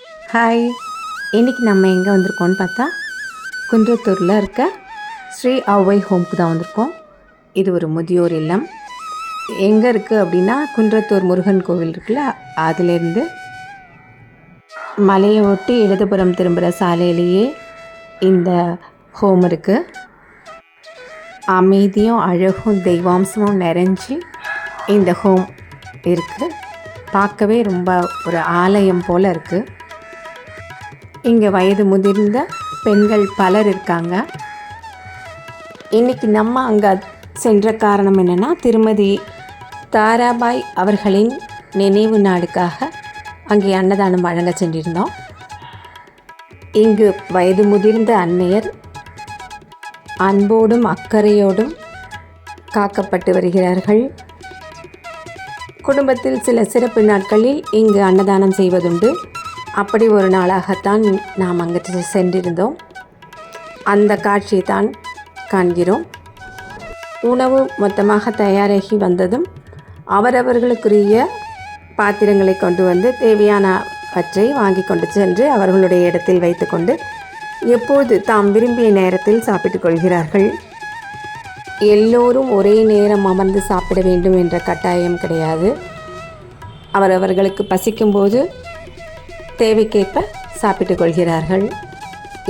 Hi. இன்றைக்கி நம்ம எங்கே வந்திருக்கோம்னு பார்த்தா குன்றத்தூரில் இருக்க ஸ்ரீ ஔவை ஹோம்க்கு தான் வந்திருக்கோம். இது ஒரு முதியோர் இல்லம். எங்கே இருக்குது அப்படின்னா குன்றத்தூர் முருகன் கோவில் இருக்குல்ல, அதுலேருந்து மலையை ஒட்டி இடதுபுறம் திரும்புகிற சாலையிலேயே இந்த ஹோம் இருக்குது. அமைதியும் அழகும் தெய்வாம்சமும் நிறைஞ்சி இந்த ஹோம் இருக்குது. பார்க்கவே ரொம்ப ஒரு ஆலயம் போல் இருக்குது. இங்கே வயது முதிர்ந்த பெண்கள் பலர் இருக்காங்க. இன்றைக்கி நம்ம அங்கே சென்ற காரணம் என்னென்னா, திருமதி தாராபாய் அவர்களின் நினைவு நாளுக்காக அங்கே அன்னதானம் வழங்க சென்றிருந்தோம். இங்கு வயது முதிர்ந்த அன்னையர் அன்போடும் அக்கறையோடும் காக்கப்பட்டு வருகிறார்கள். குடும்பத்தில் சில சிறப்பு நாட்களில் இங்கு அன்னதானம் செய்வதுண்டு. அப்படி ஒரு நாளாகத்தான் நாம் அங்கே சென்றிருந்தோம். அந்த காட்சியை தான் காண்கிறோம். உணவு மொத்தமாக தயாராகி வந்ததும் அவரவர்களுக்குரிய பாத்திரங்களை கொண்டு வந்து தேவையானவற்றை வாங்கி கொண்டு சென்று அவர்களுடைய இடத்தில் வைத்து கொண்டு எப்போது தாம் விரும்பிய நேரத்தில் சாப்பிட்டுக் கொள்கிறார்கள். எல்லோரும் ஒரே நேரம் அமர்ந்து சாப்பிட வேண்டும் என்ற கட்டாயம் கிடையாது. அவரவர்களுக்கு பசிக்கும்போது தேவைக்கேற்ப சாப்பிட்டுக் கொள்கிறார்கள்.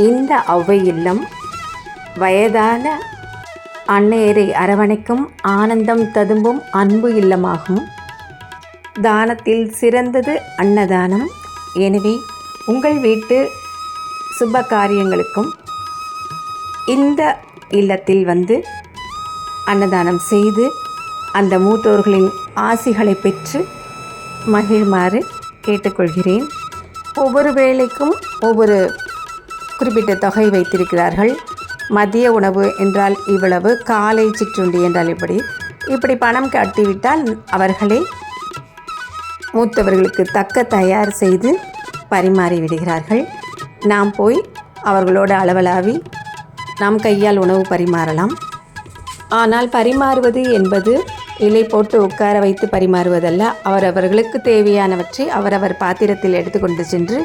இந்த ஔவை இல்லம் வயதான அன்னையரை அரவணைக்கும் ஆனந்தம் ததும்பும் அன்பு இல்லமாகும். தானத்தில் சிறந்தது அன்னதானம். எனவே உங்கள் வீட்டு சுப காரியங்களுக்கும் இந்த இல்லத்தில் வந்து அன்னதானம் செய்து அந்த மூத்தோர்களின் ஆசிகளை பெற்று மகிழ்மாறு கேட்டுக்கொள்கிறேன். ஒவ்வொரு வேளைக்கும் ஒவ்வொரு குறிப்பிட்ட தொகை வைத்திருக்கிறார்கள். மதிய உணவு என்றால் இவ்வளவு, காலை சிற்றுண்டி என்றால் இப்படி பணம் கட்டிவிட்டால் அவர்களே மூத்தவர்களுக்கு தக்க தயார் செய்து பரிமாறி விடுகிறார்கள். நாம் போய் அவர்களோடு அளவலாவி நாம் கையால் உணவு பரிமாறலாம். ஆனால் பரிமாறுவது என்பது இலை போட்டு உட்கார வைத்து பரிமாறுவதல்ல. அவரவர்களுக்கு தேவையானவற்றை அவரவர் பாத்திரத்தில் எடுத்துக்கொண்டு சென்று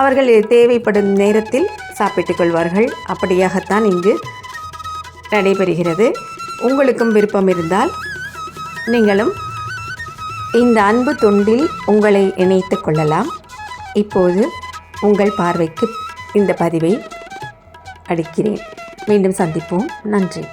அவர்கள் தேவைப்படும் நேரத்தில் சாப்பிட்டுக் கொள்வார்கள். அப்படியாகத்தான் இங்கு நடைபெறுகிறது. உங்களுக்கும் விருப்பம் இருந்தால் நீங்களும் இந்த அன்பு தொண்டில் உங்களை இணைத்து கொள்ளலாம். இப்போது உங்கள் பார்வைக்கு இந்த பதிவை அளிக்கிறேன். மீண்டும் சந்திப்போம். நன்றி.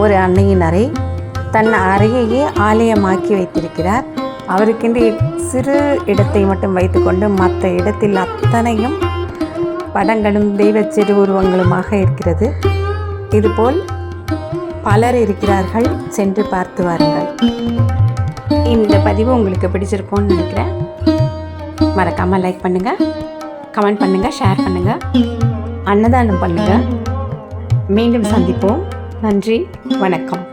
ஒரு அன்னையின் அறை. தன் அறையையே ஆலயமாக்கி வைத்திருக்கிறார். அவருக்கென்று சிறு இடத்தை மட்டும் வைத்துக்கொண்டு மற்ற இடத்தில் அத்தனையும் படங்களும் தெய்வ சிறு உருவங்களுமாக இருக்கிறது. இதுபோல் பலர் இருக்கிறார்கள், சென்று பார்த்து வாருங்கள். இந்த பதிவு உங்களுக்கு பிடிச்சிருக்கும்னு நினைக்கிறேன். மறக்காமல் லைக் பண்ணுங்கள், கமெண்ட் பண்ணுங்கள், ஷேர் பண்ணுங்கள், அன்னதானம் பண்ணுங்கள். மீண்டும் சந்திப்போம். நன்றி, வணக்கம்.